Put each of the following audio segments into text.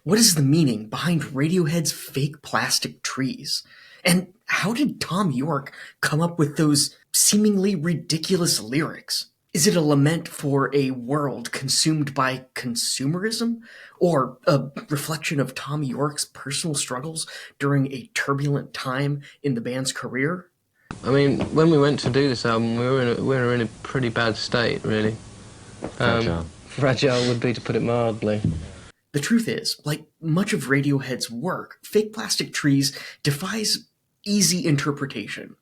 What is the meaning behind Radiohead's fake plastic trees? And how did Thom Yorke come up with those seemingly ridiculous lyrics? Is it a lament for a world consumed by consumerism? Or a reflection of Thom Yorke's personal struggles during a turbulent time in the band's career? I mean, when we went to do this album, we were in a pretty bad state, really. Fragile. Fragile would be to put it mildly. The truth is, like much of Radiohead's work, Fake Plastic Trees defies easy interpretation,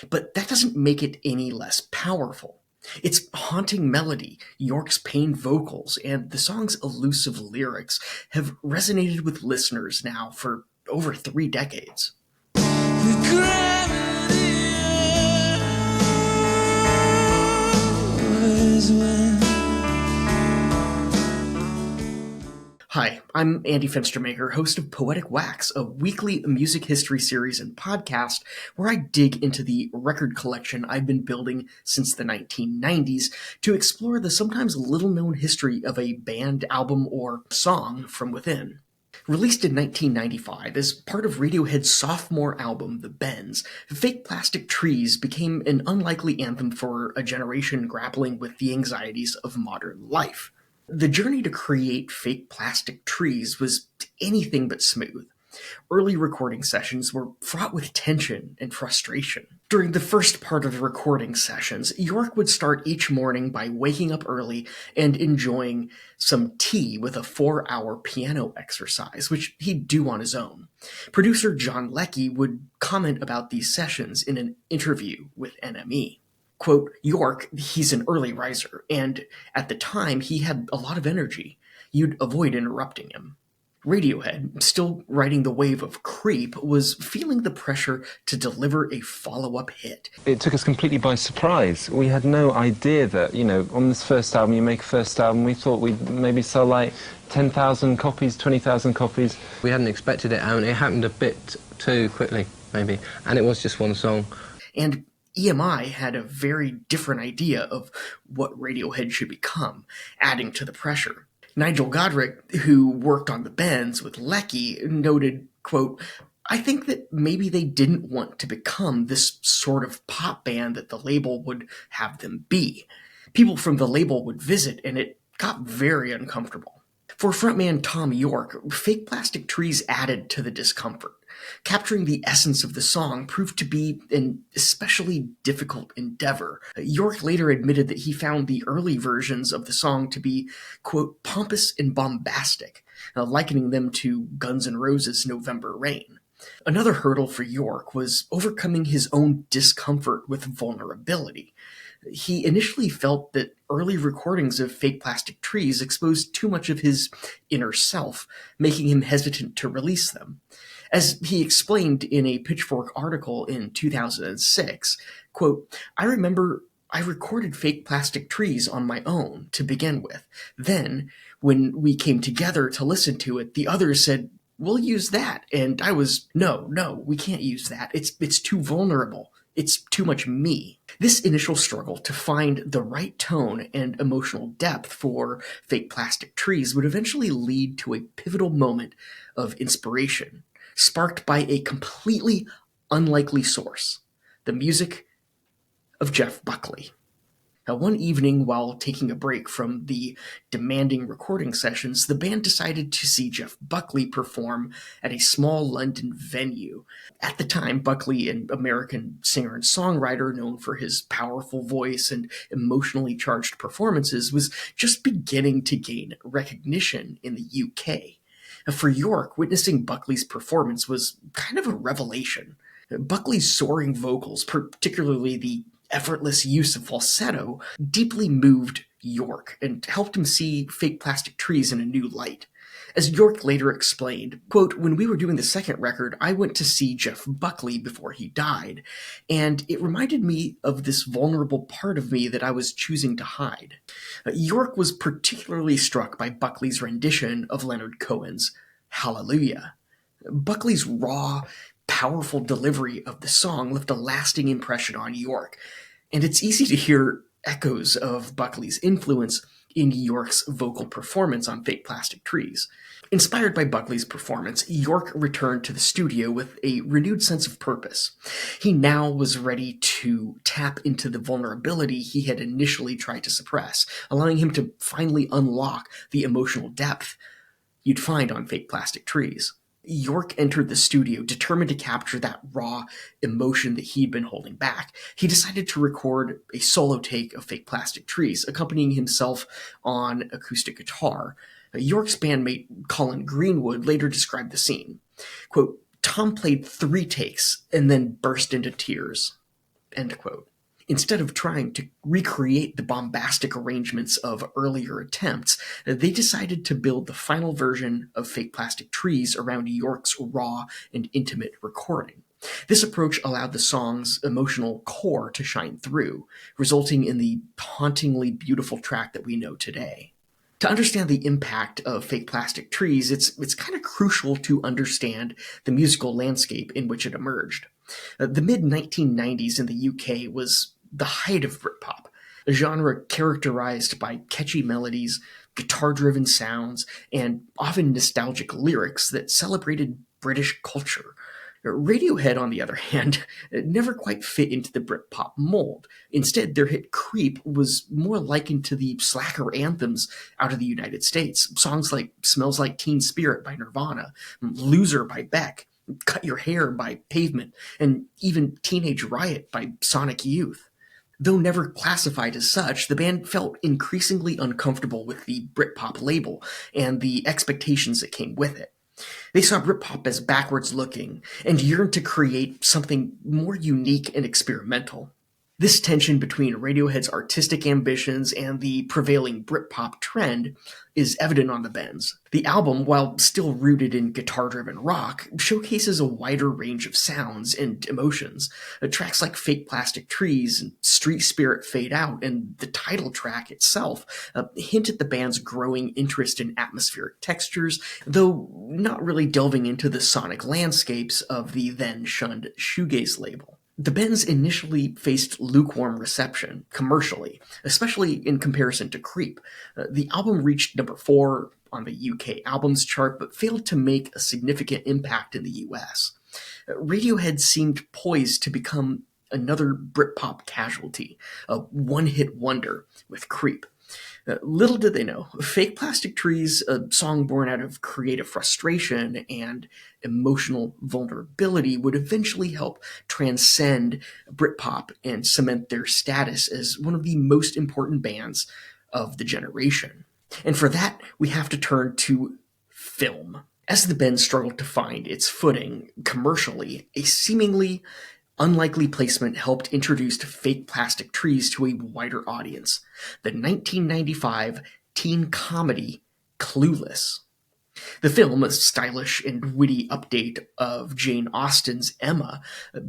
but that doesn't make it any less powerful. Its haunting melody, Yorke's pained vocals, and the song's elusive lyrics have resonated with listeners now for over 3 decades. Hi, I'm Andy Fenstermaker, host of Poetic Wax, a weekly music history series and podcast where I dig into the record collection I've been building since the 1990s to explore the sometimes little-known history of a band, album, or song from within. Released in 1995 as part of Radiohead's sophomore album, The Bends, Fake Plastic Trees became an unlikely anthem for a generation grappling with the anxieties of modern life. The journey to create Fake Plastic Trees was anything but smooth. Early recording sessions were fraught with tension and frustration. During the first part of the recording sessions, Yorke would start each morning by waking up early and enjoying some tea with a 4-hour piano exercise, which he'd do on his own. Producer John Leckie would comment about these sessions in an interview with NME. Quote, Yorke, he's an early riser, and at the time he had a lot of energy. You'd avoid interrupting him. Radiohead, still riding the wave of Creep, was feeling the pressure to deliver a follow-up hit. It took us completely by surprise. We had no idea that, on this first album, you make a first album, we thought we'd maybe sell like 10,000 copies, 20,000 copies. We hadn't expected it, and it happened a bit too quickly, maybe. And it was just one song. And EMI had a very different idea of what Radiohead should become, adding to the pressure. Nigel Godrich, who worked on The Bends with Leckie, noted, quote, I think that maybe they didn't want to become this sort of pop band that the label would have them be. People from the label would visit, and it got very uncomfortable. For frontman Thom Yorke, Fake Plastic Trees added to the discomfort. Capturing the essence of the song proved to be an especially difficult endeavor. Yorke later admitted that he found the early versions of the song to be, quote, pompous and bombastic, likening them to Guns N' Roses' November Rain. Another hurdle for Yorke was overcoming his own discomfort with vulnerability. He initially felt that early recordings of Fake Plastic Trees exposed too much of his inner self, making him hesitant to release them. As he explained in a Pitchfork article in 2006, quote, I remember I recorded Fake Plastic Trees on my own to begin with. Then, when we came together to listen to it, the others said, we'll use that. And I was, no, we can't use that. It's too vulnerable. It's too much me. This initial struggle to find the right tone and emotional depth for Fake Plastic Trees would eventually lead to a pivotal moment of inspiration, sparked by a completely unlikely source, the music of Jeff Buckley. Now, one evening, while taking a break from the demanding recording sessions, the band decided to see Jeff Buckley perform at a small London venue. At the time, Buckley, an American singer and songwriter known for his powerful voice and emotionally charged performances, was just beginning to gain recognition in the UK. For Yorke, witnessing Buckley's performance was kind of a revelation. Buckley's soaring vocals, particularly the effortless use of falsetto, deeply moved Yorke and helped him see Fake Plastic Trees in a new light. As Yorke later explained, quote, when we were doing the second record, I went to see Jeff Buckley before he died, and it reminded me of this vulnerable part of me that I was choosing to hide. Yorke was particularly struck by Buckley's rendition of Leonard Cohen's Hallelujah. Buckley's raw, powerful delivery of the song left a lasting impression on Yorke, and it's easy to hear echoes of Buckley's influence Andy Yorke's vocal performance on Fake Plastic Trees. Inspired by Buckley's performance, Yorke returned to the studio with a renewed sense of purpose. He now was ready to tap into the vulnerability he had initially tried to suppress, allowing him to finally unlock the emotional depth you'd find on Fake Plastic Trees. Yorke entered the studio determined to capture that raw emotion that he'd been holding back. He decided to record a solo take of Fake Plastic Trees, accompanying himself on acoustic guitar. Yorke's bandmate Colin Greenwood later described the scene. Quote, "Tom played 3 takes and then burst into tears." End quote. Instead of trying to recreate the bombastic arrangements of earlier attempts, they decided to build the final version of Fake Plastic Trees around Yorke's raw and intimate recording. This approach allowed the song's emotional core to shine through, resulting in the hauntingly beautiful track that we know today. To understand the impact of Fake Plastic Trees, it's kind of crucial to understand the musical landscape in which it emerged. The mid-1990s in the UK was the height of Britpop, a genre characterized by catchy melodies, guitar-driven sounds, and often nostalgic lyrics that celebrated British culture. Radiohead, on the other hand, never quite fit into the Britpop mold. Instead, their hit Creep was more likened to the slacker anthems out of the United States. Songs like Smells Like Teen Spirit by Nirvana, Loser by Beck, Cut Your Hair by Pavement, and even Teenage Riot by Sonic Youth. Though never classified as such, the band felt increasingly uncomfortable with the Britpop label and the expectations that came with it. They saw Britpop as backwards looking and yearned to create something more unique and experimental. This tension between Radiohead's artistic ambitions and the prevailing Britpop trend is evident on The Bends. The album, while still rooted in guitar-driven rock, showcases a wider range of sounds and emotions. Tracks like Fake Plastic Trees and Street Spirit Fade Out and the title track itself hint at the band's growing interest in atmospheric textures, though not really delving into the sonic landscapes of the then-shunned shoegaze label. The Bends initially faced lukewarm reception, commercially, especially in comparison to Creep. The album reached number 4 on the UK albums chart, but failed to make a significant impact in the US. Radiohead seemed poised to become another Britpop casualty, a one-hit wonder with Creep. Little did they know, Fake Plastic Trees, a song born out of creative frustration and emotional vulnerability, would eventually help transcend Britpop and cement their status as one of the most important bands of the generation. And for that, we have to turn to film. As the band struggled to find its footing commercially, a seemingly unlikely placement helped introduce Fake Plastic Trees to a wider audience. The 1995 teen comedy Clueless. The film, a stylish and witty update of Jane Austen's Emma,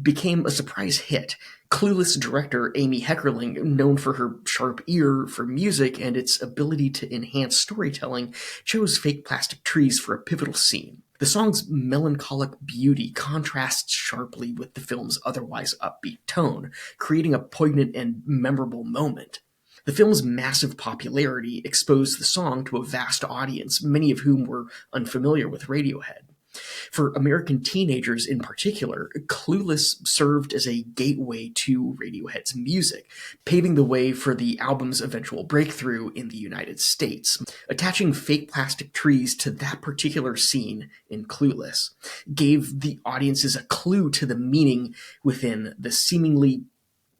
became a surprise hit. Clueless director Amy Heckerling, known for her sharp ear for music and its ability to enhance storytelling, chose Fake Plastic Trees for a pivotal scene. The song's melancholic beauty contrasts sharply with the film's otherwise upbeat tone, creating a poignant and memorable moment. The film's massive popularity exposed the song to a vast audience, many of whom were unfamiliar with Radiohead. For American teenagers in particular, Clueless served as a gateway to Radiohead's music, paving the way for the album's eventual breakthrough in the United States. Attaching Fake Plastic Trees to that particular scene in Clueless gave the audiences a clue to the meaning within the seemingly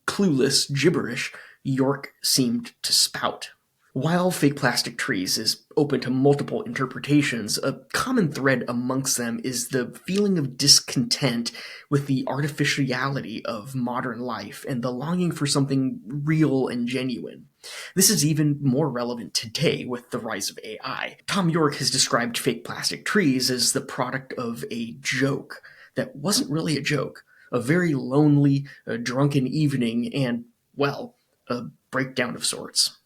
clueless gibberish Yorke seemed to spout. While Fake Plastic Trees is open to multiple interpretations, a common thread amongst them is the feeling of discontent with the artificiality of modern life and the longing for something real and genuine. This is even more relevant today with the rise of AI. Thom Yorke has described Fake Plastic Trees as the product of a joke that wasn't really a joke, a very lonely, drunken evening, and, well, a breakdown of sorts.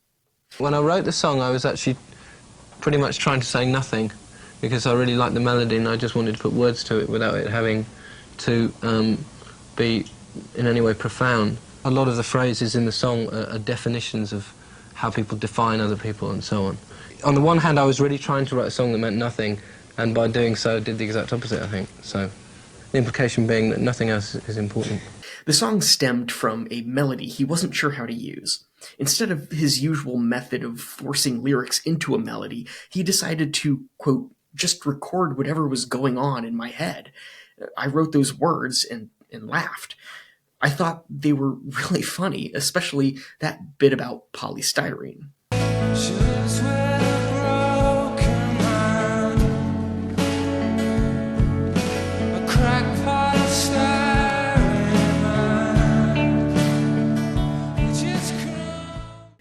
When I wrote the song, I was actually pretty much trying to say nothing, because I really liked the melody and I just wanted to put words to it without it having to be in any way profound. A lot of the phrases in the song are definitions of how people define other people and so on. On the one hand, I was really trying to write a song that meant nothing, and by doing so, did the exact opposite, I think. So the implication being that nothing else is important. The song stemmed from a melody he wasn't sure how to use. Instead of his usual method of forcing lyrics into a melody, he decided to, quote, just record whatever was going on in my head. I wrote those words and laughed. I thought they were really funny, especially that bit about polystyrene.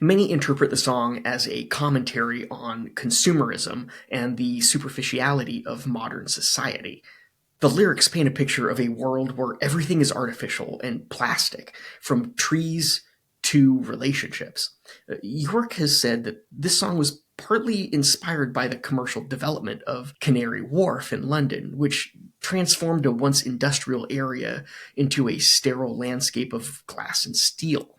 Many interpret the song as a commentary on consumerism and the superficiality of modern society. The lyrics paint a picture of a world where everything is artificial and plastic, from trees to relationships. Yorke has said that this song was partly inspired by the commercial development of Canary Wharf in London, which transformed a once industrial area into a sterile landscape of glass and steel.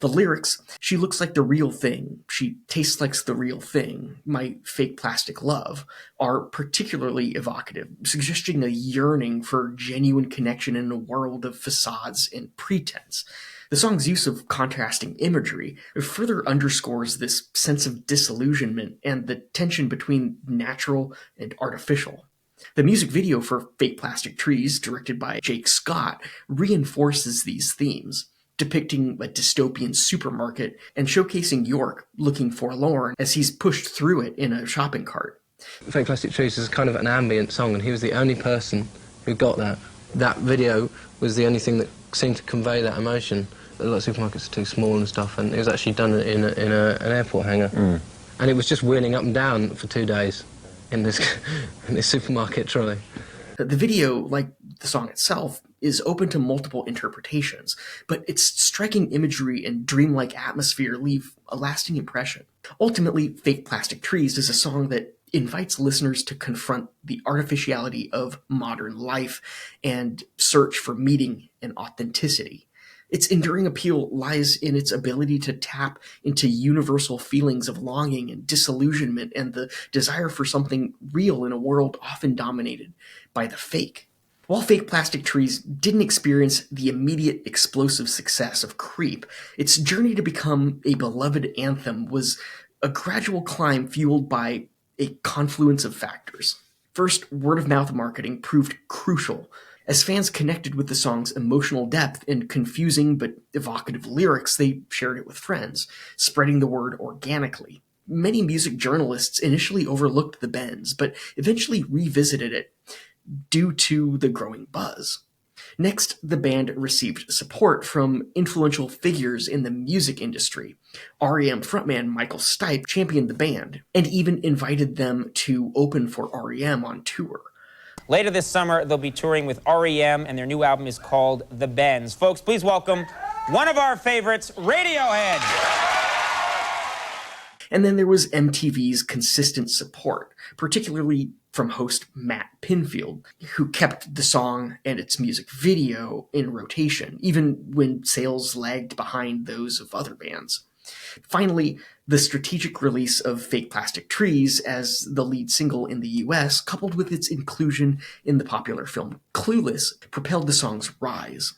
The lyrics, she looks like the real thing, she tastes like the real thing, my fake plastic love, are particularly evocative, suggesting a yearning for genuine connection in a world of facades and pretense. The song's use of contrasting imagery further underscores this sense of disillusionment and the tension between natural and artificial. The music video for Fake Plastic Trees, directed by Jake Scott, reinforces these themes, depicting a dystopian supermarket and showcasing Yorke looking forlorn as he's pushed through it in a shopping cart. Fake Plastic Trees is kind of an ambient song, and he was the only person who got that. That video was the only thing that seemed to convey that emotion. A lot of supermarkets are too small and stuff, and it was actually done in an airport hangar. And it was just wheeling up and down for 2 days in this supermarket trolley. The video, like the song itself, is open to multiple interpretations, but its striking imagery and dreamlike atmosphere leave a lasting impression. Ultimately, Fake Plastic Trees is a song that invites listeners to confront the artificiality of modern life and search for meaning and authenticity. Its enduring appeal lies in its ability to tap into universal feelings of longing and disillusionment and the desire for something real in a world often dominated by the fake. While Fake Plastic Trees didn't experience the immediate explosive success of Creep, its journey to become a beloved anthem was a gradual climb fueled by a confluence of factors. First, word-of-mouth marketing proved crucial. As fans connected with the song's emotional depth and confusing but evocative lyrics, they shared it with friends, spreading the word organically. Many music journalists initially overlooked The Bends, but eventually revisited it due to the growing buzz. Next, the band received support from influential figures in the music industry. REM frontman Michael Stipe championed the band, and even invited them to open for REM on tour. Later this summer, they'll be touring with REM, and their new album is called The Bends. Folks, please welcome one of our favorites, Radiohead. And then there was MTV's consistent support, particularly from host Matt Pinfield, who kept the song and its music video in rotation, even when sales lagged behind those of other bands. Finally, the strategic release of Fake Plastic Trees as the lead single in the US, coupled with its inclusion in the popular film Clueless, propelled the song's rise.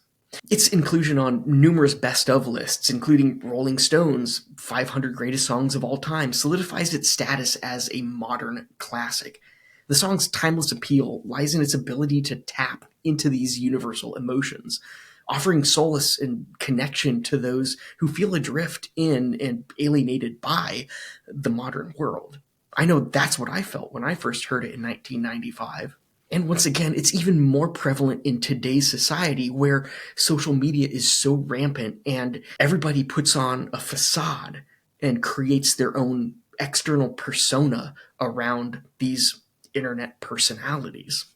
Its inclusion on numerous best-of lists, including Rolling Stone's 500 Greatest Songs of All Time, solidifies its status as a modern classic. The song's timeless appeal lies in its ability to tap into these universal emotions, offering solace and connection to those who feel adrift in and alienated by the modern world. I know that's what I felt when I first heard it in 1995. And once again, it's even more prevalent in today's society where social media is so rampant and everybody puts on a facade and creates their own external persona around these internet personalities.